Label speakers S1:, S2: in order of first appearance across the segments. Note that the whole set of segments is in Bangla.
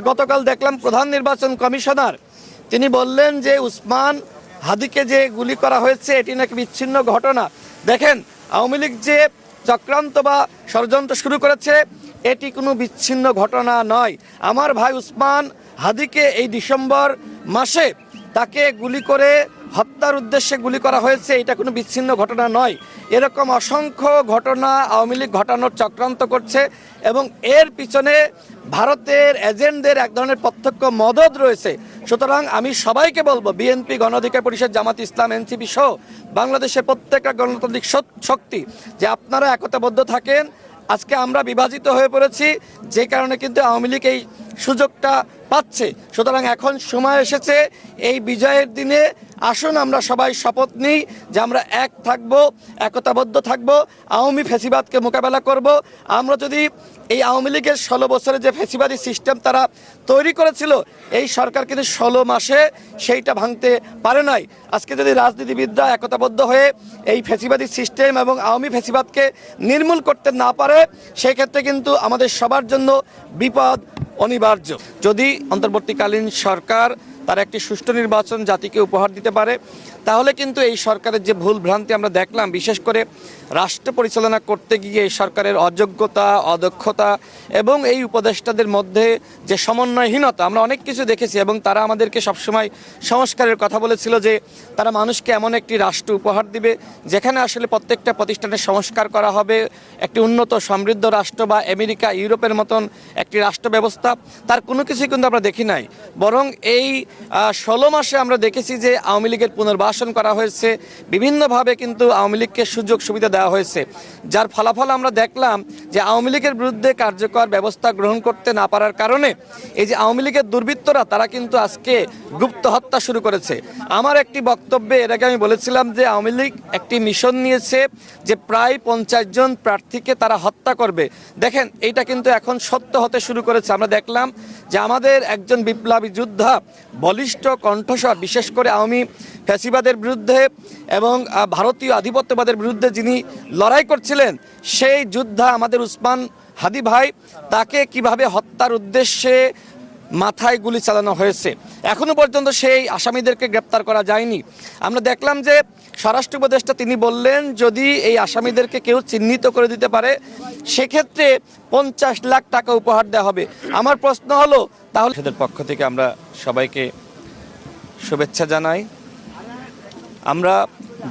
S1: গতকাল দেখলাম প্রধান নির্বাচন কমিশনার তিনি বললেন যে উসমান হাদিকে যে গুলি করা হয়েছে এটি নাকি বিচ্ছিন্ন ঘটনা। দেখেন, আওয়ামী লীগ যে চক্রান্ত বা ষড়যন্ত্র শুরু করেছে এটি কোনো বিচ্ছিন্ন ঘটনা নয়। আমার ভাই উসমান হাদিকে এই ডিসেম্বর মাসে তাকে গুলি করে হত্যার উদ্দেশ্যে গুলি করা হয়েছে, এটা কোনো বিচ্ছিন্ন ঘটনা নয়। এরকম অসংখ্য ঘটনা আওয়ামী লীগ ঘটানোর চক্রান্ত করছে এবং এর পিছনে ভারতের এজেন্টদের এক ধরনের প্রত্যক্ষ মদদ রয়েছে। সুতরাং আমি সবাইকে বলবো, বিএনপি, গণ অধিকার পরিষদ, জামাত ইসলাম, এনসিপি সহ বাংলাদেশের প্রত্যেকটা গণতান্ত্রিক শক্তি যে আপনারা একতাবদ্ধ থাকেন। আজকে আমরা বিভাজিত হয়ে পড়েছি, যে কারণে কিন্তু আওয়ামী লীগ এই সুযোগটা পাচ্ছে। সুতরাং এখন সময় এসেছে, এই বিজয়ের দিনে আসুন আমরা সবাই শপথ নিই যে আমরা এক থাকব, একতাবদ্ধ থাকব, আওয়ামী ফ্যাসিবাদকে মোকাবেলা করব। আমরা যদি এই আওয়ামী লীগের 16 বছরে যে ফ্যাসিবাদী সিস্টেম তারা তৈরি করেছিল, এই সরকার কিন্তু 16 মাসে সেইটা ভাঙতে পারে নাই। আজকে যদি রাজনীতিবিদরা একতাবদ্ধ হয়ে এই ফ্যাসিবাদী সিস্টেম এবং আওয়ামী ফ্যাসিবাদকে নির্মূল করতে না পারে, সেই ক্ষেত্রে কিন্তু আমাদের সবার জন্য বিপদ অনিবার্য। যদি অন্তর্বর্তীকালীন সরকার তার একটি সুষ্ঠু নির্বাচন জাতিকে উপহার দিতে পারে, তাহলে কিন্তু এই সরকারের যে ভুল ভ্রান্তি আমরা দেখলাম, বিশেষ করে রাষ্ট্র পরিচালনা করতে গিয়ে এই সরকারের অযোগ্যতা, অদক্ষতা এবং এই উপদেষ্টাদের মধ্যে যে সমন্বয়হীনতা, আমরা অনেক কিছু দেখেছি। এবং তারা আমাদেরকে সবসময় সংস্কারের কথা বলেছিল যে তারা মানুষকে এমন একটি রাষ্ট্র উপহার দিবে যেখানে আসলে প্রত্যেকটা প্রতিষ্ঠানের সংস্কার করা হবে, একটি উন্নত সমৃদ্ধ রাষ্ট্র বা আমেরিকা, ইউরোপের মতন একটি রাষ্ট্র ব্যবস্থা। তার কোনো কিছুই কিন্তু আমরা দেখি নাই। বরং এই 16 মাসে আমরা দেখেছি যে আওয়ামী লীগের পুনর্বাসন করা হয়েছে, বিভিন্নভাবে কিন্তু আওয়ামী লীগকে সুযোগ সুবিধা দেওয়া হয়েছে, যার ফলাফল আমরা দেখলাম যে আওয়ামী লীগের বিরুদ্ধে কার্যকর ব্যবস্থা গ্রহণ করতে না পারার কারণে এই যে আওয়ামী লীগের দুর্বৃত্তরা তারা কিন্তু আজকে গুপ্ত হত্যা শুরু করেছে। আমার একটি বক্তব্যে এর আগে আমি বলেছিলাম যে আওয়ামী লীগ একটি মিশন নিয়েছে যে প্রায় 50 জন প্রার্থীকে তারা হত্যা করবে। দেখেন, এইটা কিন্তু এখন সত্য হতে শুরু করেছে। আমরা দেখলাম যে আমাদের একজন বিপ্লবী যোদ্ধা বলিষ্ঠ কণ্ঠস্বর, বিশেষ করে আওয়ামী ফ্যাসিবাদের বিরুদ্ধে এবং ভারতীয় আধিপত্যবাদের বিরুদ্ধে যিনি লড়াই করছিলেন, সেই যোদ্ধা আমাদের উসমান হাদি ভাই, তাকে কিভাবে হত্যার উদ্দেশ্যে মাথায় গুলি চালানো হয়েছে, এখনো পর্যন্ত সেই আসামিদেরকে গ্রেপ্তার করা যায়নি। আমরা দেখলাম যে স্বরাষ্ট্র উপদেষ্টা তিনি বললেন যদি এই আসামিদেরকে কেউ চিহ্নিত করে দিতে পারে সেক্ষেত্রে 50 লাখ টাকা উপহার দেওয়া হবে। আমার প্রশ্ন হলো, তাহলে এদের পক্ষ থেকে আমরা সবাইকে শুভেচ্ছা জানাই। আমরা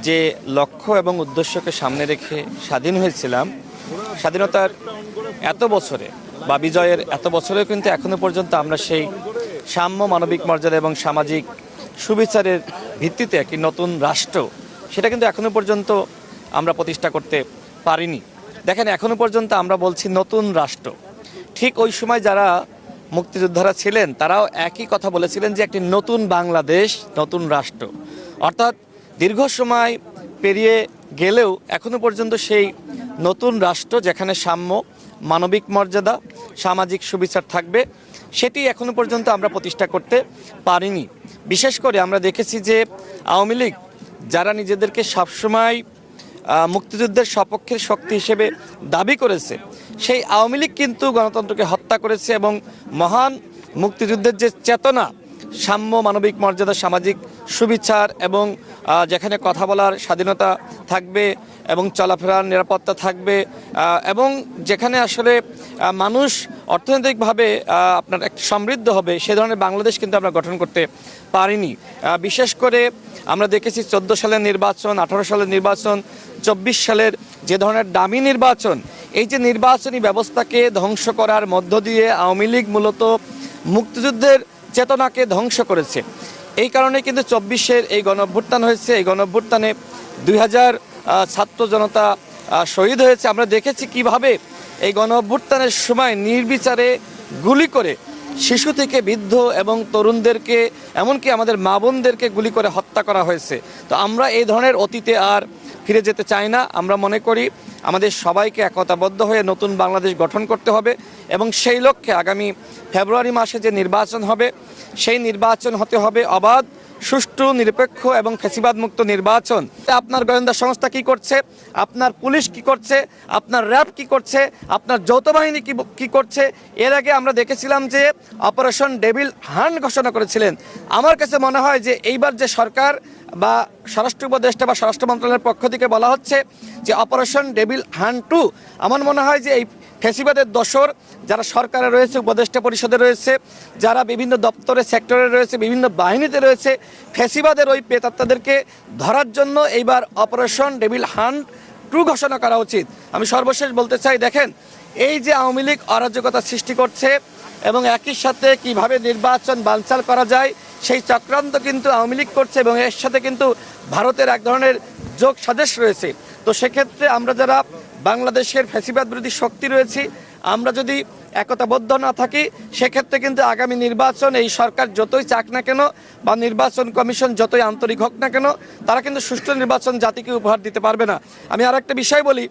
S1: যে লক্ষ্য এবং উদ্দেশ্যকে সামনে রেখে স্বাধীন হয়েছিলাম, স্বাধীনতার এত বছরে বা বিজয়ের এত বছরেও কিন্তু এখনো পর্যন্ত আমরা সেই সাম্য, মানবিক মর্যাদা এবং সামাজিক সুবিচারের ভিত্তিতে একটি নতুন রাষ্ট্র, সেটা কিন্তু এখনো পর্যন্ত আমরা প্রতিষ্ঠা করতে পারিনি। দেখেন, এখনো পর্যন্ত আমরা বলছি নতুন রাষ্ট্র। ঠিক ওই সময় যারা মুক্তিযোদ্ধারা ছিলেন তারাও একই কথা বলেছিলেন যে একটি নতুন বাংলাদেশ, নতুন রাষ্ট্র। অর্থাৎ দীর্ঘ সময় পেরিয়ে গেলেও এখনো পর্যন্ত সেই নতুন রাষ্ট্র যেখানে সাম্য, মানবিক মর্যাদা, সামাজিক সুবিচার থাকবে, সেটি এখনো পর্যন্ত আমরা প্রতিষ্ঠা করতে পারিনি। বিশেষ করে আমরা দেখেছি যে আওয়ামী লীগ যারা নিজেদেরকে সবসময় মুক্তিযুদ্ধের সপক্ষের শক্তি হিসেবে দাবি করেছে, সেই আওয়ামী লীগ কিন্তু গণতন্ত্রকে হত্যা করেছে এবং মহান মুক্তিযুদ্ধের যে চেতনা, সাম্য, মানবিক মর্যাদা, সামাজিক সুবিচার এবং যেখানে কথা বলার স্বাধীনতা থাকবে এবং চলাফেরার নিরাপত্তা থাকবে এবং যেখানে আসলে মানুষ অর্থনৈতিকভাবে আপনার একটি সমৃদ্ধ হবে, সে ধরনের বাংলাদেশ কিন্তু আমরা গঠন করতে পারিনি। বিশেষ করে আমরা দেখেছি 14 সালের নির্বাচন, 18 সালের নির্বাচন, 24 সালের যে ধরনের দামি নির্বাচন, এই যে নির্বাচনী ব্যবস্থাকে ধ্বংস করার মধ্য দিয়ে আওয়ামী লীগ মূলত মুক্তিযুদ্ধের চেতনাকে ধ্বংস করেছে। এই কারণে কিন্তু 24-এর এই গণঅভ্যুত্থান হয়েছে। এই গণঅভ্যুত্থানে 2000 ছাত্র জনতা শহীদ হয়েছে। আমরা দেখেছি কিভাবে এই গণঅভ্যুত্থানের সময় নির্বিচারে গুলি করে শিশু থেকে বৃদ্ধ এবং তরুণদেরকে, এমনকি আমাদের মা বোনদেরকে গুলি করে হত্যা করা হয়েছে। তো আমরা এই ধরনের অতীতে আর ফিরে যেতে চাই না। আমরা মনে করি আমাদের সবাইকে একতাবদ্ধ হয়ে নতুন বাংলাদেশ গঠন করতে হবে এবং সেই লক্ষ্যে আগামী ফেব্রুয়ারি মাসে যে নির্বাচন হবে, সেই নির্বাচন হতে হবে অবাধ, সুষ্ঠু নিরপেক্ষ এবং ফ্যাসিবাদ মুক্ত নির্বাচন। আপনার গোয়েন্দা সংস্থা কি করছে, আপনার পুলিশ কি করছে, আপনার র্যাব কি করছে, আপনার যৌথ বাহিনী কি করছে? এর আগে আমরা দেখেছিলাম যে অপারেশন ডেভিল হান্ট ঘোষণা করেছিলেন। আমার কাছে মনে হয় যে এইবার যে সরকার বা স্বরাষ্ট্র উপদেষ্টা বা স্বরাষ্ট্র মন্ত্রণালয়ের পক্ষ থেকে বলা হচ্ছে যে অপারেশন ডেভিল হান্ট 2, আমার মনে হয় যে এই ফ্যাসিবাদের দোসর যারা সরকারে রয়েছে, উপদেষ্টা পরিষদে রয়েছে, যারা বিভিন্ন দপ্তরে সেক্টরে রয়েছে, বিভিন্ন বাহিনীতে রয়েছে, ফ্যাসিবাদের ওই প্রেতাত্মাদেরকে ধরার জন্য এইবার অপারেশন ডেভিল হান্ট 2 ঘোষণা করা উচিত। আমি সর্বশেষ বলতে চাই, দেখেন এই যে আওয়ামী লীগ অরাজকতা সৃষ্টি করছে এবং একই সাথে কিভাবে নির্বাচন বানচাল করা যায় সেই চক্রান্ত কিন্তু আওয়ামী লীগ করছে এবং এর সাথে কিন্তু ভারতের এক ধরনের যোগ সাজেশ রয়েছে। তো সেক্ষেত্রে আমরা যারা বাংলাদেশের ফ্যাসিবাদ বিরোধী শক্তি রয়েছি, আমরা যদি একতাবদ্ধ না থাকি সেক্ষেত্রে কিন্তু আগামী নির্বাচন এই সরকার যতই চাক না কেন বা নির্বাচন কমিশন যতই আন্তরিক হোক না কেন, তারা কিন্তু সুষ্ঠু নির্বাচন জাতিকে উপহার দিতে পারবে না। আমি আর একটা বিষয় বলি,